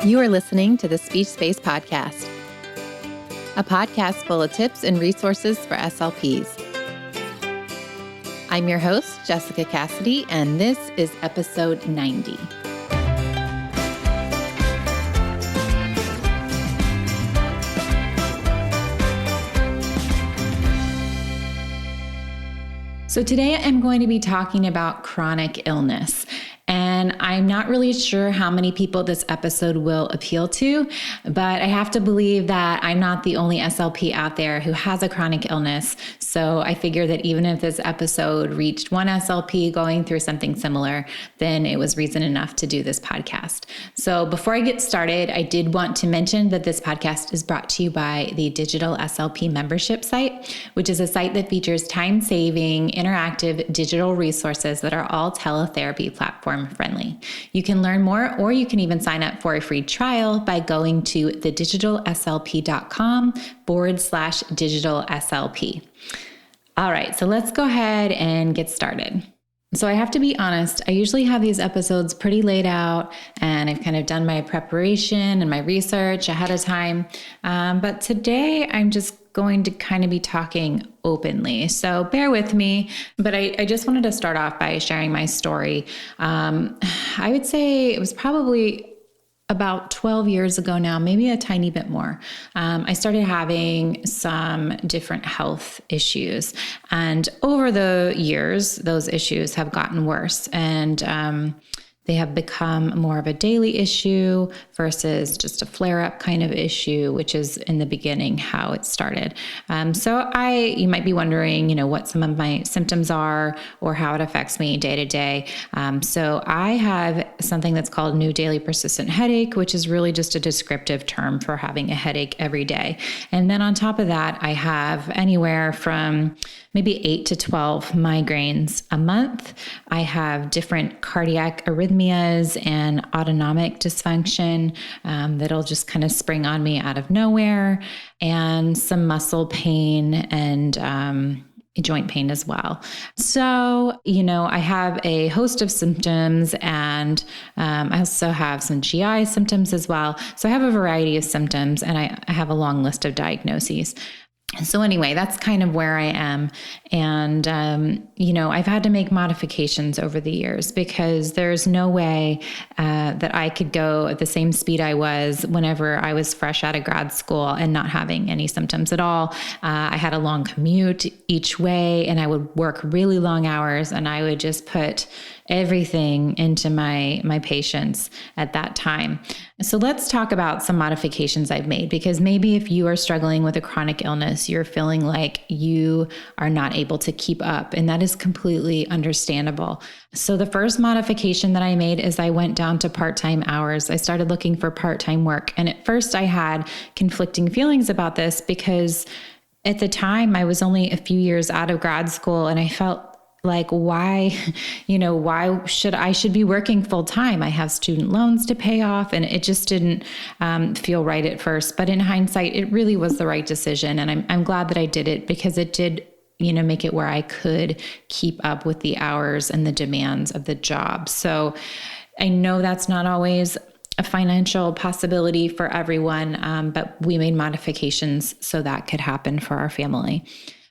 You are listening to the Speech Space Podcast, a podcast full of tips and resources for SLPs. I'm your host, Jessica Cassidy, and this is episode 90. So today I'm going to be talking about chronic illness. And I'm not really sure how many people this episode will appeal to, but I have to believe that I'm not the only SLP out there who has a chronic illness. So I figure that even if this episode reached one SLP going through something similar, then it was reason enough to do this podcast. So before I get started, I did want to mention that this podcast is brought to you by the Digital SLP membership site, which is a site that features time-saving, interactive digital resources that are all teletherapy platform friendly. You can learn more, or you can even sign up for a free trial by going to thedigitalslp.com/digitalslp. All right, so let's go ahead and get started. So I have to be honest, I usually have these episodes pretty laid out and I've kind of done my preparation and my research ahead of time. But today I'm just going to kind of be talking openly. So bear with me, but I just wanted to start off by sharing my story. I would say it was probably about 12 years ago now, maybe a tiny bit more. I started having some different health issues, and over the years, those issues have gotten worse, and they have become more of a daily issue versus just a flare-up kind of issue, which is in the beginning how it started. You might be wondering, what some of my symptoms are or how it affects me day to day. So I have something that's called new daily persistent headache, which is really just a descriptive term for having a headache every day. And then on top of that, I have anywhere from maybe 8 to 12 migraines a month. I have different cardiac arrhythmias and autonomic dysfunction that'll just kind of spring on me out of nowhere, and some muscle pain and joint pain as well. So, I have a host of symptoms, and I also have some GI symptoms as well. So I have a variety of symptoms, and I have a long list of diagnoses. So anyway, that's kind of where I am. And, I've had to make modifications over the years because there's no way that I could go at the same speed I was whenever I was fresh out of grad school and not having any symptoms at all. I had a long commute each way, and I would work really long hours, and I would just put everything into my patients at that time. So let's talk about some modifications I've made, because maybe if you are struggling with a chronic illness, you're feeling like you are not able to keep up, and that is completely understandable. So the first modification that I made is I went down to part-time hours. I started looking for part-time work. And at first I had conflicting feelings about this because at the time I was only a few years out of grad school, and I felt like, why should I be working full time? I have student loans to pay off, and it just didn't feel right at first. But in hindsight, it really was the right decision. And I'm glad that I did it, because it did, make it where I could keep up with the hours and the demands of the job. So I know that's not always a financial possibility for everyone, but we made modifications so that could happen for our family.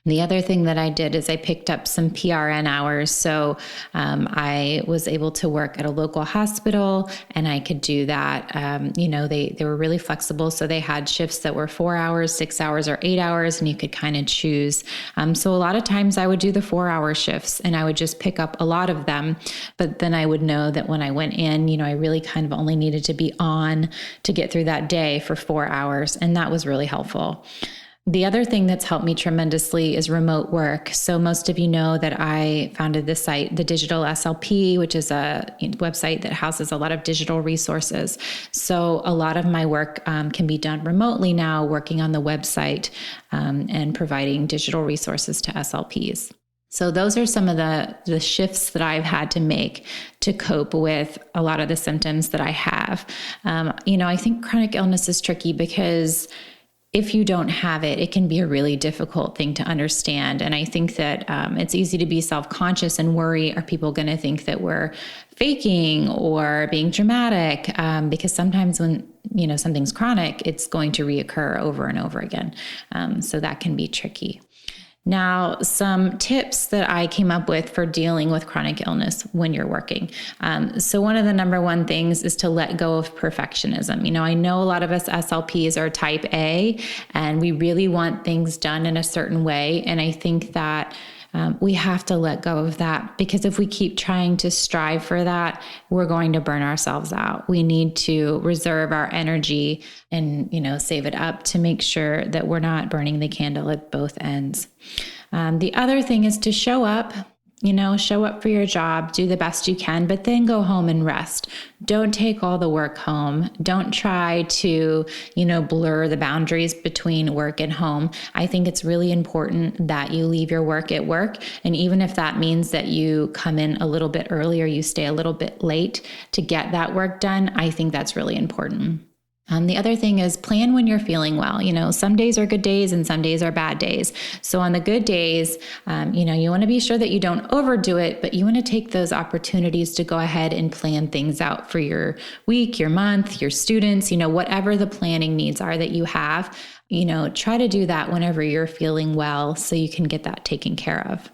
The other thing that I did is I picked up some PRN hours. So I was able to work at a local hospital, and I could do that. They were really flexible. So they had shifts that were 4 hours, 6 hours, or 8 hours, and you could kind of choose. So a lot of times I would do the 4-hour shifts, and I would just pick up a lot of them. But then I would know that when I went in, I really kind of only needed to be on to get through that day for 4 hours. And that was really helpful. The other thing that's helped me tremendously is remote work. So most of you know that I founded this site, the Digital SLP, which is a website that houses a lot of digital resources. So a lot of my work can be done remotely now, working on the website and providing digital resources to SLPs. So those are some of the shifts that I've had to make to cope with a lot of the symptoms that I have. I think chronic illness is tricky because if you don't have it, it can be a really difficult thing to understand. And I think that it's easy to be self-conscious and worry, are people going to think that we're faking or being dramatic? Because sometimes when, something's chronic, it's going to reoccur over and over again. So that can be tricky. Now, some tips that I came up with for dealing with chronic illness when you're working. So one of the number one things is to let go of perfectionism. I know a lot of us SLPs are type A, and we really want things done in a certain way. And I think that we have to let go of that, because if we keep trying to strive for that, we're going to burn ourselves out. We need to reserve our energy and, save it up to make sure that we're not burning the candle at both ends. The other thing is to show up. Show up for your job, do the best you can, but then go home and rest. Don't take all the work home. Don't try to, blur the boundaries between work and home. I think it's really important that you leave your work at work. And even if that means that you come in a little bit early or you stay a little bit late to get that work done, I think that's really important. The other thing is plan when you're feeling well. Some days are good days and some days are bad days. So on the good days, you want to be sure that you don't overdo it, but you want to take those opportunities to go ahead and plan things out for your week, your month, your students, whatever the planning needs are that you have. Try to do that whenever you're feeling well so you can get that taken care of.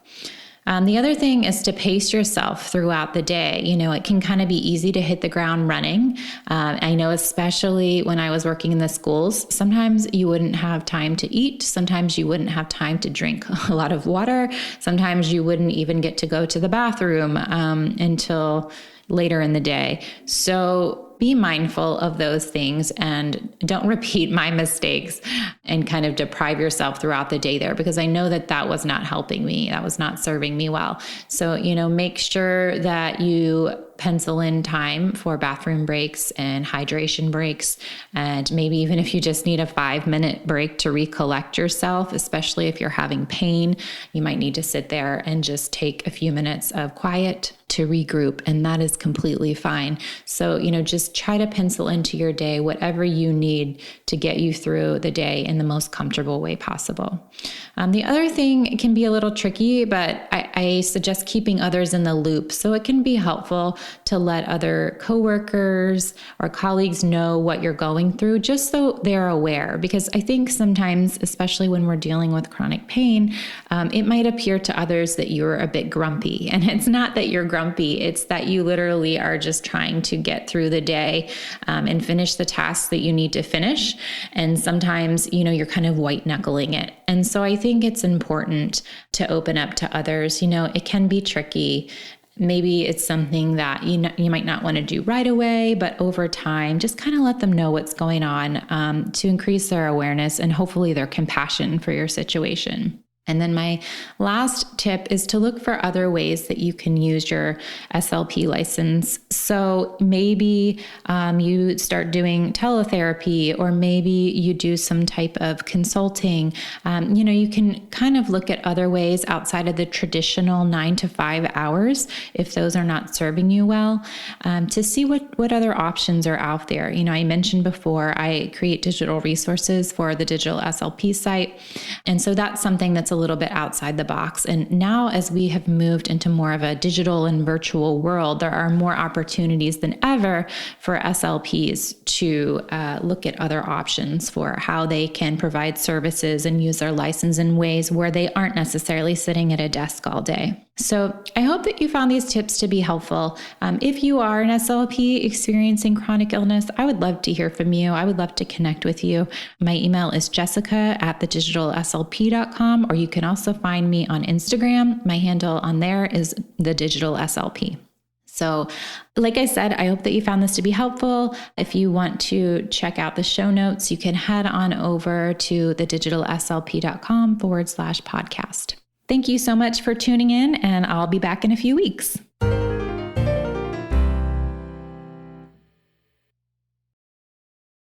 The other thing is to pace yourself throughout the day. It can kind of be easy to hit the ground running. I know, especially when I was working in the schools, sometimes you wouldn't have time to eat. Sometimes you wouldn't have time to drink a lot of water. Sometimes you wouldn't even get to go to the bathroom until later in the day. So be mindful of those things and don't repeat my mistakes and kind of deprive yourself throughout the day there, because I know that that was not helping me. That was not serving me well. So, make sure that you pencil in time for bathroom breaks and hydration breaks. And maybe even if you just need a 5-minute break to recollect yourself, especially if you're having pain, you might need to sit there and just take a few minutes of quiet to regroup. And that is completely fine. So, just try to pencil into your day whatever you need to get you through the day in the most comfortable way possible. The other thing can be a little tricky, but I suggest keeping others in the loop. So it can be helpful to let other coworkers or colleagues know what you're going through, just so they're aware. Because I think sometimes, especially when we're dealing with chronic pain, it might appear to others that you're a bit grumpy. And it's not that you're grumpy, it's that you literally are just trying to get through the day and finish the tasks that you need to finish. And sometimes, you're kind of white knuckling it. And so I think it's important to open up to others. It can be tricky. Maybe it's something that you might not want to do right away, but over time, just kind of let them know what's going on to increase their awareness and hopefully their compassion for your situation. And then my last tip is to look for other ways that you can use your SLP license. So maybe you start doing teletherapy, or maybe you do some type of consulting. You can kind of look at other ways outside of the traditional 9 to 5 hours, if those are not serving you well, to see what other options are out there. I mentioned before, I create digital resources for the digital SLP site. And so that's something that's a little bit outside the box. And now, as we have moved into more of a digital and virtual world, there are more opportunities than ever for SLPs to look at other options for how they can provide services and use their license in ways where they aren't necessarily sitting at a desk all day. So I hope that you found these tips to be helpful. If you are an SLP experiencing chronic illness, I would love to hear from you. I would love to connect with you. My email is jessica@thedigitalslp.com, or you can also find me on Instagram. My handle on there is thedigitalslp. So like I said, I hope that you found this to be helpful. If you want to check out the show notes, you can head on over to thedigitalslp.com/podcast. Thank you so much for tuning in, and I'll be back in a few weeks.